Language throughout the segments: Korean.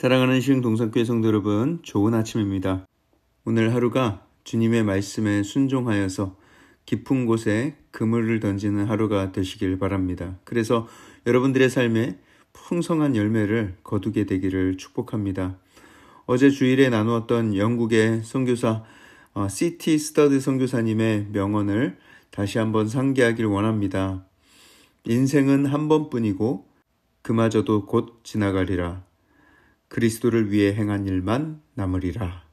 사랑하는 시흥동산교회 성도 여러분, 좋은 아침입니다. 오늘 하루가 주님의 말씀에 순종하여서 깊은 곳에 그물을 던지는 하루가 되시길 바랍니다. 그래서 여러분들의 삶에 풍성한 열매를 거두게 되기를 축복합니다. 어제 주일에 나누었던 영국의 선교사 C.T. 스터드 선교사님의 명언을 다시 한번 상기하길 원합니다. 인생은 한 번뿐이고 그마저도 곧 지나가리라. 그리스도를 위해 행한 일만 남으리라.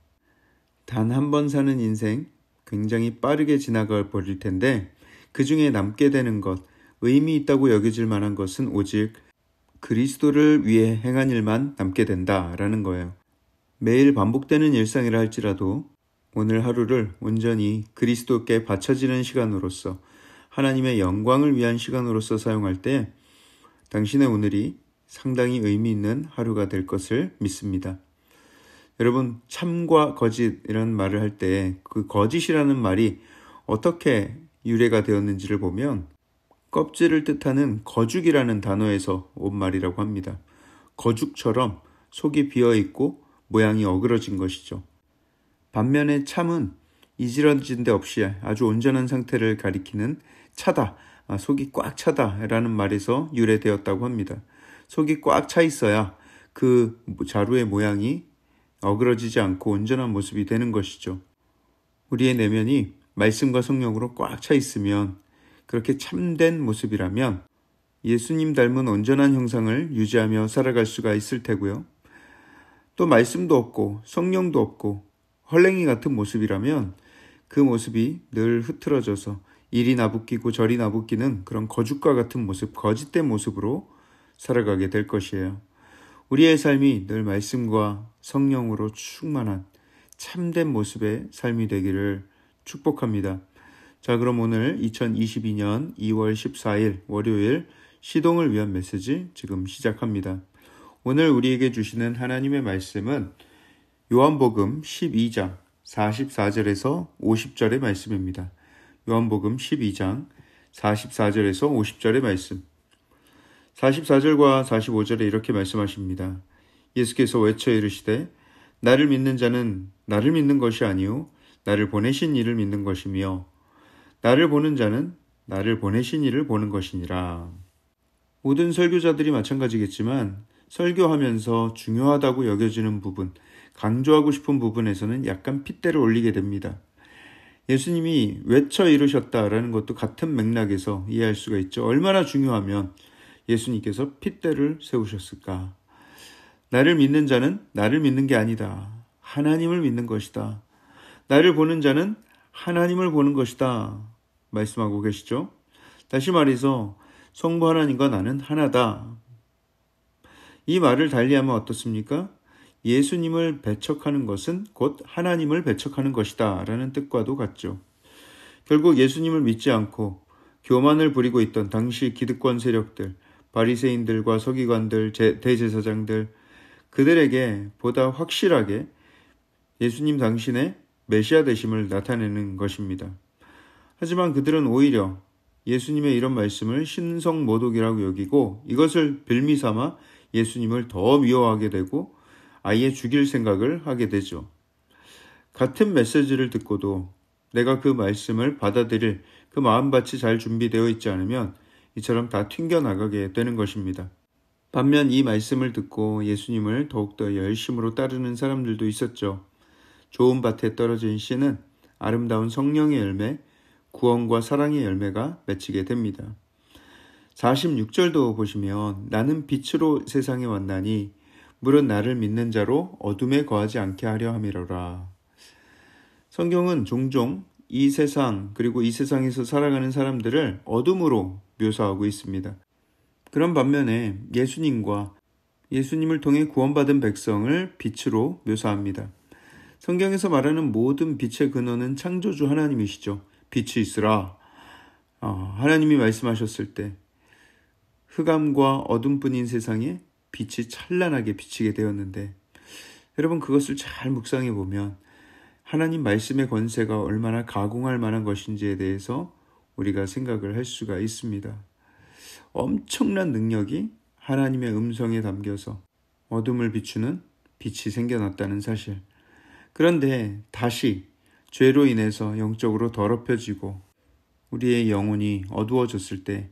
단 한 번 사는 인생 굉장히 빠르게 지나가 버릴 텐데 그 중에 남게 되는 것, 의미 있다고 여겨질 만한 것은 오직 그리스도를 위해 행한 일만 남게 된다라는 거예요. 매일 반복되는 일상이라 할지라도 오늘 하루를 온전히 그리스도께 바쳐지는 시간으로서 하나님의 영광을 위한 시간으로서 사용할 때 당신의 오늘이 상당히 의미 있는 하루가 될 것을 믿습니다. 여러분, 참과 거짓이라는 말을 할 때 그 거짓이라는 말이 어떻게 유래가 되었는지를 보면 껍질을 뜻하는 거죽이라는 단어에서 온 말이라고 합니다. 거죽처럼 속이 비어있고 모양이 어그러진 것이죠. 반면에 참은 이지러진 데 없이 아주 온전한 상태를 가리키는 차다, 속이 꽉 차다라는 말에서 유래되었다고 합니다. 속이 꽉 차 있어야 그 자루의 모양이 어그러지지 않고 온전한 모습이 되는 것이죠. 우리의 내면이 말씀과 성령으로 꽉 차 있으면 그렇게 참된 모습이라면 예수님 닮은 온전한 형상을 유지하며 살아갈 수가 있을 테고요. 또 말씀도 없고 성령도 없고 헐랭이 같은 모습이라면 그 모습이 늘 흐트러져서 이리 나부끼고 저리 나부끼는 그런 거죽과 같은 모습, 거짓된 모습으로 살아가게 될 것이에요. 우리의 삶이 늘 말씀과 성령으로 충만한 참된 모습의 삶이 되기를 축복합니다. 자, 그럼 오늘 2022년 2월 14일 월요일 시동을 위한 메시지 지금 시작합니다. 오늘 우리에게 주시는 하나님의 말씀은 요한복음 12장 44절에서 50절의 말씀입니다. 요한복음 12장 44절에서 50절의 말씀. 44절과 45절에 이렇게 말씀하십니다. 예수께서 외쳐 이르시되 나를 믿는 자는 나를 믿는 것이 아니요 나를 보내신 이를 믿는 것이며 나를 보는 자는 나를 보내신 이를 보는 것이니라. 모든 설교자들이 마찬가지겠지만 설교하면서 중요하다고 여겨지는 부분, 강조하고 싶은 부분에서는 약간 핏대를 올리게 됩니다. 예수님이 외쳐 이르셨다라는 것도 같은 맥락에서 이해할 수가 있죠. 얼마나 중요하면 예수님께서 핏대를 세우셨을까? 나를 믿는 자는 나를 믿는 게 아니다. 하나님을 믿는 것이다. 나를 보는 자는 하나님을 보는 것이다. 말씀하고 계시죠? 다시 말해서 성부 하나님과 나는 하나다. 이 말을 달리하면 어떻습니까? 예수님을 배척하는 것은 곧 하나님을 배척하는 것이다 라는 뜻과도 같죠. 결국 예수님을 믿지 않고 교만을 부리고 있던 당시 기득권 세력들, 바리새인들과 서기관들, 대제사장들, 그들에게 보다 확실하게 예수님 당신의 메시아 되심을 나타내는 것입니다. 하지만 그들은 오히려 예수님의 이런 말씀을 신성모독이라고 여기고 이것을 빌미삼아 예수님을 더 미워하게 되고 아예 죽일 생각을 하게 되죠. 같은 메시지를 듣고도 내가 그 말씀을 받아들일 그 마음밭이 잘 준비되어 있지 않으면 이처럼 다 튕겨나가게 되는 것입니다. 반면 이 말씀을 듣고 예수님을 더욱더 열심으로 따르는 사람들도 있었죠. 좋은 밭에 떨어진 씨는 아름다운 성령의 열매, 구원과 사랑의 열매가 맺히게 됩니다. 46절도 보시면 나는 빛으로 세상에 왔나니 물은 나를 믿는 자로 어둠에 거하지 않게 하려 함이로라. 성경은 종종 이 세상 그리고 이 세상에서 살아가는 사람들을 어둠으로 묘사하고 있습니다. 그런 반면에 예수님과 예수님을 통해 구원받은 백성을 빛으로 묘사합니다. 성경에서 말하는 모든 빛의 근원은 창조주 하나님이시죠. 빛이 있으라. 하나님이 말씀하셨을 때 흑암과 어둠뿐인 세상에 빛이 찬란하게 비치게 되었는데 여러분 그것을 잘 묵상해 보면 하나님 말씀의 권세가 얼마나 가공할 만한 것인지에 대해서 우리가 생각을 할 수가 있습니다. 엄청난 능력이 하나님의 음성에 담겨서 어둠을 비추는 빛이 생겨났다는 사실. 그런데 다시 죄로 인해서 영적으로 더럽혀지고 우리의 영혼이 어두워졌을 때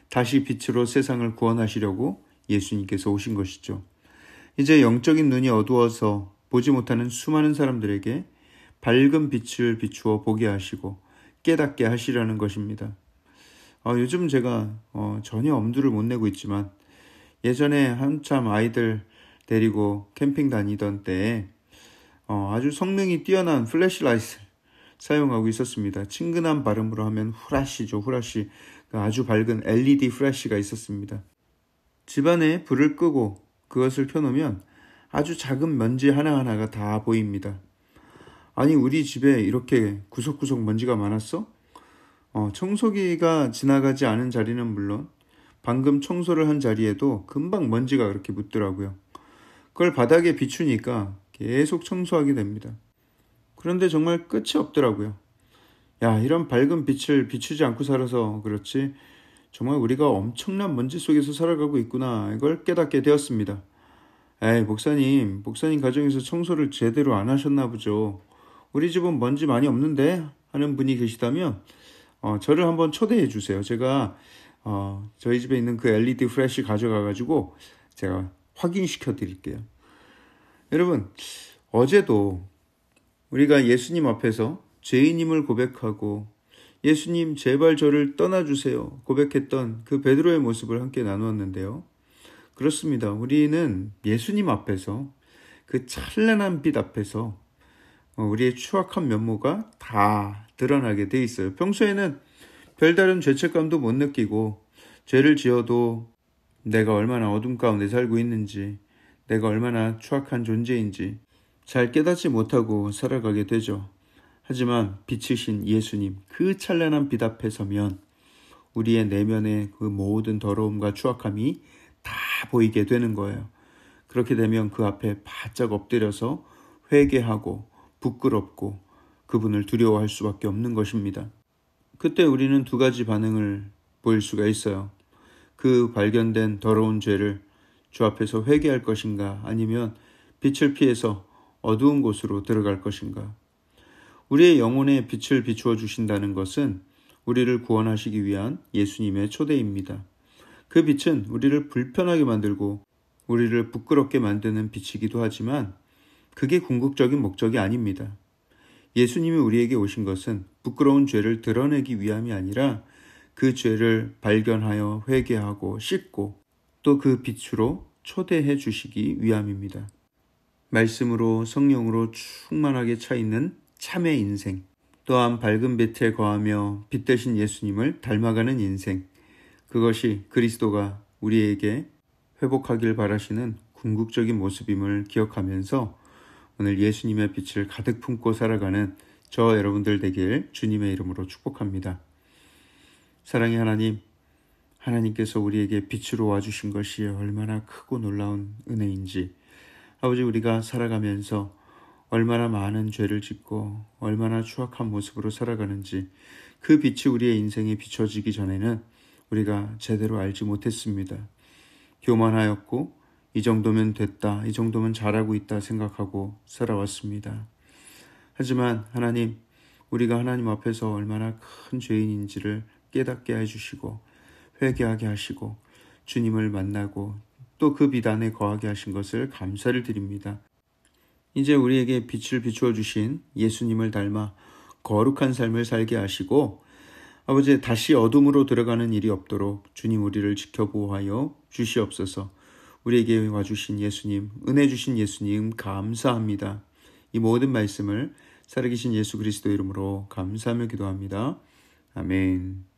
다시 빛으로 세상을 구원하시려고 예수님께서 오신 것이죠. 이제 영적인 눈이 어두워서 보지 못하는 수많은 사람들에게 밝은 빛을 비추어 보게 하시고 깨닫게 하시려는 것입니다. 요즘 제가 전혀 엄두를 못 내고 있지만 예전에 한참 아이들 데리고 캠핑 다니던 때에 아주 성능이 뛰어난 플래시라이트를 사용하고 있었습니다. 친근한 발음으로 하면 후라시죠. 후라시. 아주 밝은 LED 플래시가 있었습니다. 집안에 불을 끄고 그것을 켜놓으면 아주 작은 먼지 하나하나가 다 보입니다. 아니, 우리 집에 이렇게 구석구석 먼지가 많았어? 청소기가 지나가지 않은 자리는 물론 방금 청소를 한 자리에도 금방 먼지가 그렇게 묻더라고요. 그걸 바닥에 비추니까 계속 청소하게 됩니다. 그런데 정말 끝이 없더라고요. 야, 이런 밝은 빛을 비추지 않고 살아서 그렇지 정말 우리가 엄청난 먼지 속에서 살아가고 있구나, 이걸 깨닫게 되었습니다. 에이, 목사님 가정에서 청소를 제대로 안 하셨나 보죠. 우리 집은 먼지 많이 없는데 하는 분이 계시다면 저를 한번 초대해 주세요. 제가 저희 집에 있는 그 LED 플래시 가져가가지고 제가 확인시켜 드릴게요. 여러분, 어제도 우리가 예수님 앞에서 죄인임을 고백하고 예수님 제발 저를 떠나주세요 고백했던 그 베드로의 모습을 함께 나누었는데요. 그렇습니다. 우리는 예수님 앞에서 그 찬란한 빛 앞에서 우리의 추악한 면모가 다 드러나게 돼 있어요. 평소에는 별다른 죄책감도 못 느끼고 죄를 지어도 내가 얼마나 어둠 가운데 살고 있는지, 내가 얼마나 추악한 존재인지 잘 깨닫지 못하고 살아가게 되죠. 하지만 빛이신 예수님, 그 찬란한 빛 앞에 서면 우리의 내면의 그 모든 더러움과 추악함이 다 보이게 되는 거예요. 그렇게 되면 그 앞에 바짝 엎드려서 회개하고 부끄럽고 그분을 두려워할 수밖에 없는 것입니다. 그때 우리는 두 가지 반응을 보일 수가 있어요. 그 발견된 더러운 죄를 주 앞에서 회개할 것인가, 아니면 빛을 피해서 어두운 곳으로 들어갈 것인가. 우리의 영혼에 빛을 비추어 주신다는 것은 우리를 구원하시기 위한 예수님의 초대입니다. 그 빛은 우리를 불편하게 만들고 우리를 부끄럽게 만드는 빛이기도 하지만 그게 궁극적인 목적이 아닙니다. 예수님이 우리에게 오신 것은 부끄러운 죄를 드러내기 위함이 아니라 그 죄를 발견하여 회개하고 씻고 또 그 빛으로 초대해 주시기 위함입니다. 말씀으로 성령으로 충만하게 차 있는 참의 인생, 또한 밝은 빛에 거하며 빛 대신 예수님을 닮아가는 인생, 그것이 그리스도가 우리에게 회복하길 바라시는 궁극적인 모습임을 기억하면서 오늘 예수님의 빛을 가득 품고 살아가는 저 여러분들 되길 주님의 이름으로 축복합니다. 사랑의 하나님, 하나님께서 우리에게 빛으로 와주신 것이 얼마나 크고 놀라운 은혜인지, 아버지, 우리가 살아가면서 얼마나 많은 죄를 짓고 얼마나 추악한 모습으로 살아가는지 그 빛이 우리의 인생에 비춰지기 전에는 우리가 제대로 알지 못했습니다. 교만하였고 이 정도면 됐다, 이 정도면 잘하고 있다 생각하고 살아왔습니다. 하지만 하나님, 우리가 하나님 앞에서 얼마나 큰 죄인인지를 깨닫게 해주시고 회개하게 하시고 주님을 만나고 또 그 빛 안에 거하게 하신 것을 감사를 드립니다. 이제 우리에게 빛을 비추어 주신 예수님을 닮아 거룩한 삶을 살게 하시고 아버지, 다시 어둠으로 들어가는 일이 없도록 주님 우리를 지켜보호하여 주시옵소서. 우리에게 와주신 예수님, 은혜 주신 예수님 감사합니다. 이 모든 말씀을 살아계신 예수 그리스도 이름으로 감사하며 기도합니다. 아멘.